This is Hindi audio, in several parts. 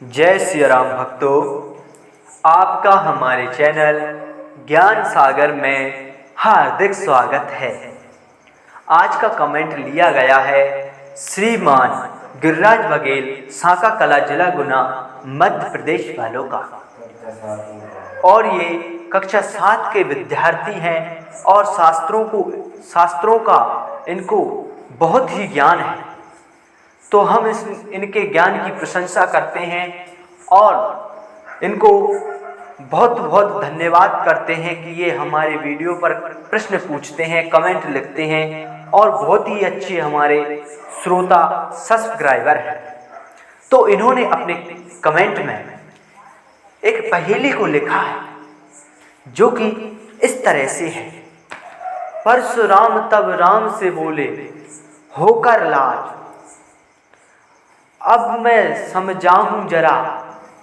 जय श्री राम भक्तों, आपका हमारे चैनल ज्ञान सागर में हार्दिक स्वागत है। आज का कमेंट लिया गया है श्रीमान गिरिराज बघेल, सांका कला, जिला गुना, मध्य प्रदेश वालों का। और ये कक्षा 7 के विद्यार्थी हैं और शास्त्रों का इनको बहुत ही ज्ञान है। तो हम इनके ज्ञान की प्रशंसा करते हैं और इनको बहुत बहुत धन्यवाद करते हैं कि ये हमारे वीडियो पर प्रश्न पूछते हैं, कमेंट लिखते हैं और बहुत ही अच्छे हमारे श्रोता सब्सक्राइबर हैं। तो इन्होंने अपने कमेंट में एक पहेली को लिखा है जो कि इस तरह से है। परशुराम तब राम से बोले होकर लाज, अब मैं समझाऊं जरा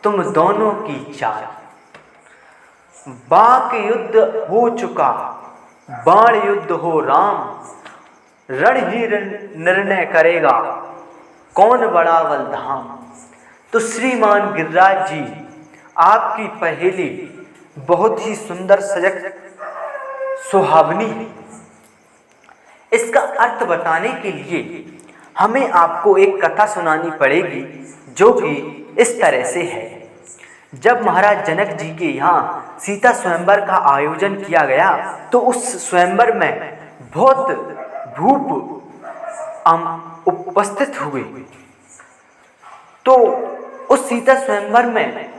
तुम दोनों की चाल। बाक युद्ध हो चुका, बाण युद्ध हो राम, रण ही निर्णय करेगा कौन बड़ा बलधाम। तो श्रीमान गिरिराज जी, आपकी पहेली बहुत ही सुंदर, सजग, सुहावनी है। इसका अर्थ बताने के लिए हमें आपको एक कथा सुनानी पड़ेगी जो कि इस तरह से है। जब महाराज जनक जी के यहाँ सीता स्वयंवर का आयोजन किया गया तो उस स्वयंवर में बहुत भूप उपस्थित हुए। तो उस सीता स्वयंवर में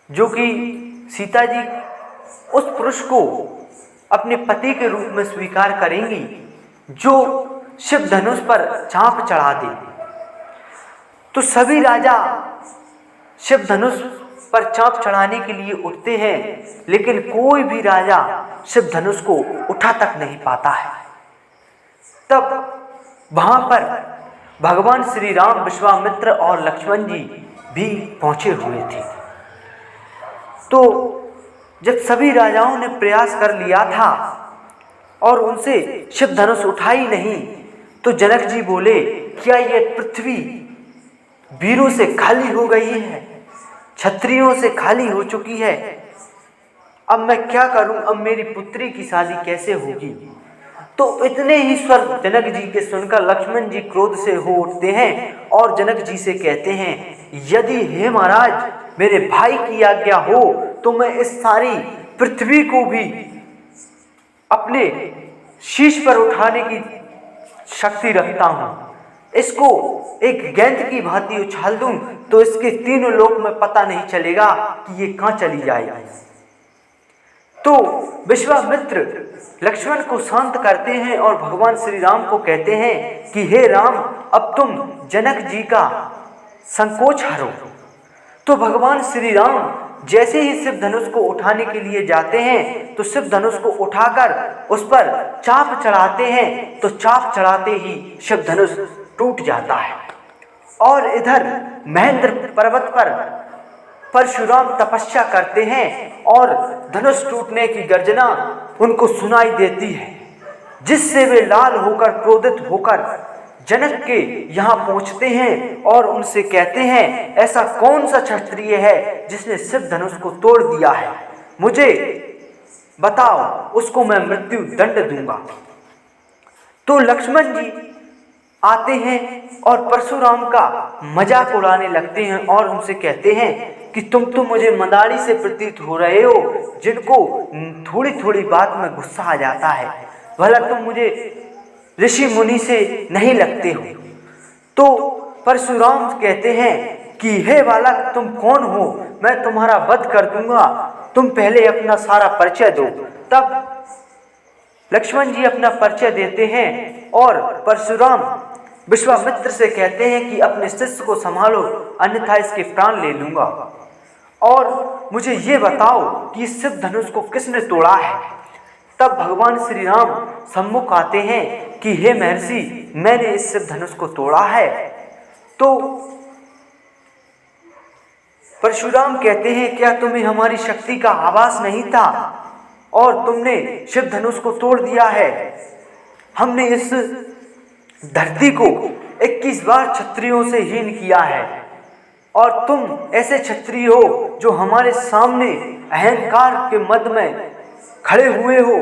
जो कि सीता जी उस पुरुष को अपने पति के रूप में स्वीकार करेंगी जो शिव धनुष पर चांप चढ़ा दे। तो सभी राजा शिव धनुष पर चांप चढ़ाने के लिए उठते हैं, लेकिन कोई भी राजा शिव धनुष को उठा तक नहीं पाता है। तब वहां पर भगवान श्री राम, विश्वामित्र और लक्ष्मण जी भी पहुंचे हुए थे। तो जब सभी राजाओं ने प्रयास कर लिया था और उनसे शिव धनुष उठाई नहीं, तो जनक जी बोले, क्या यह पृथ्वी वीरों से खाली हो गई है, क्षत्रियों से खाली हो चुकी है? अब मैं क्या करूं? अब मेरी पुत्री की शादी कैसे होगी? तो इतने ही स्वर जनक जी के सुनकर लक्ष्मण जी क्रोध से हो उठते हैं और जनक जी से कहते हैं, यदि हे महाराज मेरे भाई की आज्ञा हो तो मैं इस सारी पृथ्वी को भी अपने शीश पर उठाने की शक्ति रखता हूं। इसको एक गेंद की भांति उछाल दूं तो इसके तीनों लोक में पता नहीं चलेगा कि ये कहां चली जाएगी। तो विश्वामित्र लक्ष्मण को शांत करते हैं और भगवान श्री राम को कहते हैं कि हे राम, अब तुम जनक जी का संकोच हरो। तो भगवान श्री राम जैसे ही शिव धनुष को उठाने के लिए जाते हैं तो शिव धनुष को उठाकर उस पर चाप चढ़ाते हैं, तो चाप चढ़ाते ही शिव धनुष टूट जाता है। और इधर महेंद्र पर्वत पर परशुराम तपस्या करते हैं और धनुष टूटने की गर्जना उनको सुनाई देती है, जिससे वे लाल होकर, क्रोधित होकर जनक के यहाँ पहुँचते हैं और उनसे कहते हैं, ऐसा कौन सा क्षत्रिय है जिसने शिव धनुष को तोड़ दिया है? मुझे बताओ, उसको मैं मृत्यु दंड दूंगा। तो लक्ष्मण जी आते हैं और परशुराम का मजाक उड़ाने लगते हैं और उनसे कहते हैं कि तुम तो मुझे मदारी से प्रतीत हो रहे हो, जिनको थोड़ी थोड़ी बात में गुस्सा आ जाता है। भला तुम मुझे ऋषि मुनि से नहीं लगते हो। तो परशुराम कहते हैं कि हे बालक, तुम कौन हो? मैं तुम्हारा वध कर दूंगा, तुम पहले अपना सारा परिचय दो। तब लक्ष्मण जी अपना परिचय देते हैं और परशुराम विश्वामित्र से कहते हैं कि अपने शिष्य को संभालो, अन्यथा इसके प्राण ले लूंगा। और मुझे ये बताओ कि इस शिव धनुष को किसने तोड़ा है? तब भगवान श्री राम सम्मुख आते हैं कि हे महर्षि, मैंने इस शिव धनुष को तोड़ा है। तो परशुराम कहते हैं, क्या तुम्हें हमारी शक्ति का आभास नहीं था और तुमने शिव धनुष को तोड़ दिया है? हमने इस धरती को 21 बार क्षत्रियों से हीन किया है, और तुम ऐसे क्षत्रिय हो जो हमारे सामने अहंकार के मद में खड़े हुए हो।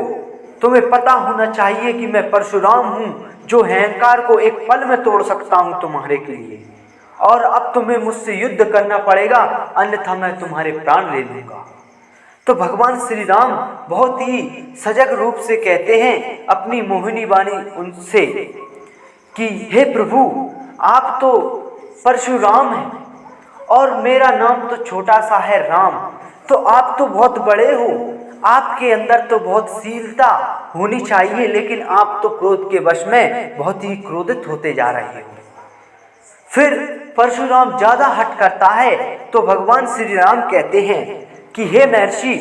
तुम्हें पता होना चाहिए कि मैं परशुराम हूँ जो अहंकार को एक पल में तोड़ सकता हूँ तुम्हारे के लिए, और अब तुम्हें मुझसे युद्ध करना पड़ेगा, अन्यथा मैं तुम्हारे प्राण ले लूंगा। तो भगवान श्री राम बहुत ही सजग रूप से कहते हैं अपनी मोहिनी वाणी उनसे कि हे प्रभु, आप तो परशुराम हैं और मेरा नाम तो छोटा सा है राम, तो आप तो बहुत बड़े हो, आपके अंदर तो बहुत शीलता होनी चाहिए, लेकिन आप तो क्रोध के वश में बहुत ही क्रोधित होते जा रहे हो। फिर परशुराम ज्यादा हट करता है तो भगवान श्री राम कहते हैं कि हे महर्षि,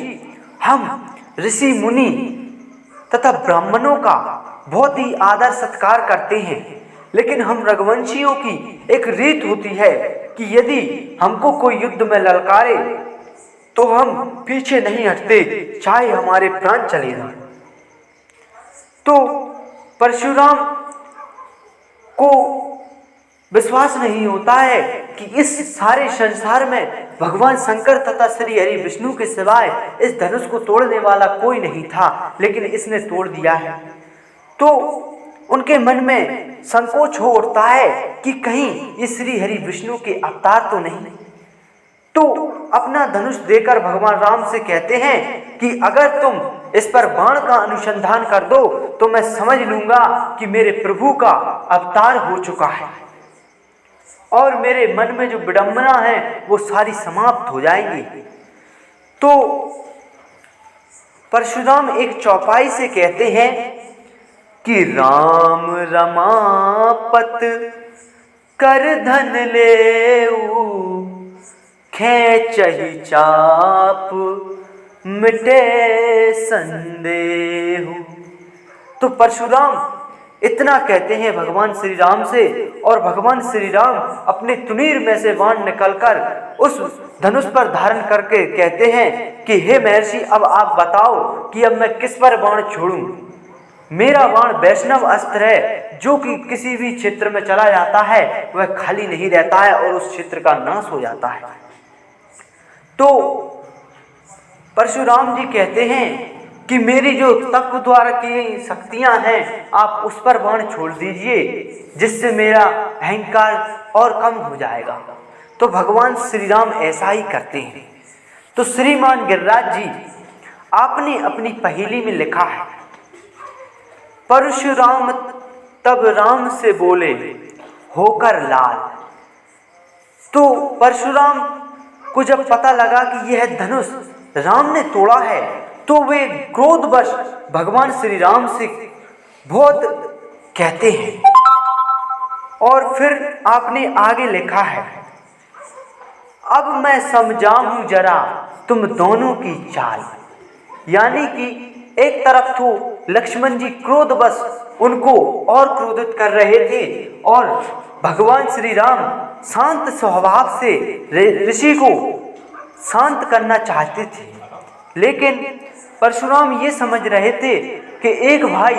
हम ऋषि मुनि तथा ब्राह्मणों का बहुत ही आदर सत्कार करते हैं, लेकिन हम रघुवंशियों की एक रीत होती है कि यदि हमको कोई युद्ध में ललकारे तो हम पीछे नहीं हटते, चाहे हमारे प्राण चले जाएं। तो परशुराम को विश्वास नहीं होता है कि इस सारे संसार में भगवान शंकर तथा श्री हरि विष्णु के सिवाय इस धनुष को तोड़ने वाला कोई नहीं था, लेकिन इसने तोड़ दिया है। तो उनके मन में संकोच हो उठता है कि कहीं ये श्री हरि विष्णु के अवतार तो नहीं। तो अपना धनुष देकर भगवान राम से कहते हैं कि अगर तुम इस पर बाण का अनुसंधान कर दो तो मैं समझ लूंगा कि मेरे प्रभु का अवतार हो चुका है, और मेरे मन में जो विडंबना है वो सारी समाप्त हो जाएगी। तो परशुराम एक चौपाई से कहते हैं कि राम रमापत कर धन लेऊ, खेचहि चाप मिटे संदेहु। तो परशुराम इतना कहते हैं भगवान श्री राम से, और भगवान श्री राम अपने तुनीर में से बाण निकलकर उस धनुष पर धारण करके कहते हैं कि हे महर्षि, अब आप बताओ कि अब मैं किस पर बाण छोड़ूं। मेरा बाण वैष्णव अस्त्र है जो कि किसी भी क्षेत्र में चला जाता है वह खाली नहीं रहता है और उस क्षेत्र का नाश हो जाता है। तो परशुराम जी कहते हैं कि मेरी जो तप द्वारा की शक्तियां हैं आप उस पर बाण छोड़ दीजिए, जिससे मेरा अहंकार और कम हो जाएगा। तो भगवान श्री राम ऐसा ही करते हैं। तो श्रीमान गिरिराज जी आपने अपनी पहेली में लिखा है, परशुराम तब राम से बोले होकर लाल। तो परशुराम को जब पता लगा कि यह धनुष राम ने तोड़ा है तो वे क्रोधवश भगवान श्री राम से बहुत कहते हैं। और फिर आपने आगे लिखा है, अब मैं समझाऊं जरा तुम दोनों की चाल। यानी कि एक तरफ तो लक्ष्मण जी क्रोधवश उनको और क्रोधित कर रहे थे और भगवान श्री राम शांत स्वभाव से ऋषि को शांत करना चाहते थे, लेकिन परशुराम ये समझ रहे थे कि एक भाई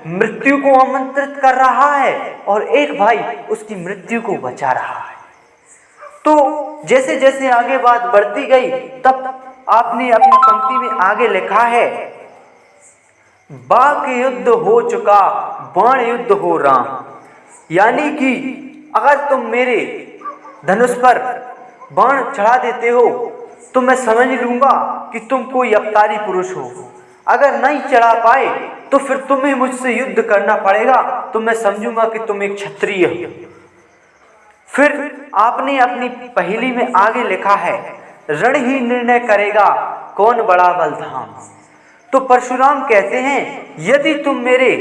मृत्यु को आमंत्रित कर रहा है और एक भाई उसकी मृत्यु को बचा रहा है। तो जैसे जैसे आगे बात बढ़ती गई तब आपने अपनी पंक्ति में आगे लिखा है, बाक युद्ध हो चुका बाण युद्ध हो राम। यानी कि अगर तुम मेरे धनुष पर बाण चढ़ा देते हो तो मैं समझ लूंगा कि तुम कोई अवतारी पुरुष हो, अगर नहीं चढ़ा पाए तो फिर तुम्हें मुझसे युद्ध करना पड़ेगा, तो मैं समझूंगा कि तुम एक क्षत्रिय हो। फिर आपने अपनी पहेली में आगे लिखा है, रण ही निर्णय करेगा कौन बड़ा बलधाम। तो परशुराम कहते हैं, यदि तुम मेरे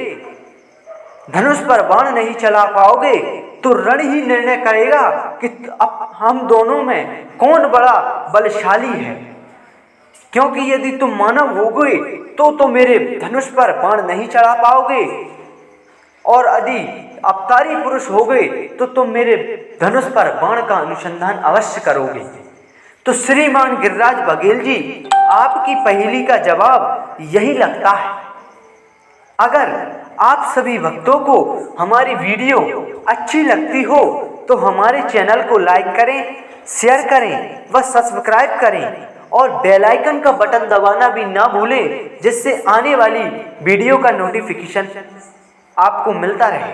धनुष पर बाण नहीं चला पाओगे तो रण ही निर्णय करेगा कि अब हम दोनों में कौन बड़ा बलशाली है, क्योंकि यदि तुम मानव होगे तो मेरे धनुष पर बाण नहीं चढ़ा पाओगे, और यदि अवतारी पुरुष हो गए तो तुम मेरे धनुष पर बाण का अनुसंधान अवश्य करोगे। तो श्रीमान गिरिराज बघेल जी, आपकी पहेली का जवाब यही लगता है। अगर आप सभी भक्तों को हमारी वीडियो अच्छी लगती हो तो हमारे चैनल को लाइक करें, शेयर करें व सब्सक्राइब करें और बेल आइकन का बटन दबाना भी ना भूलें, जिससे आने वाली वीडियो का नोटिफिकेशन आपको मिलता रहे।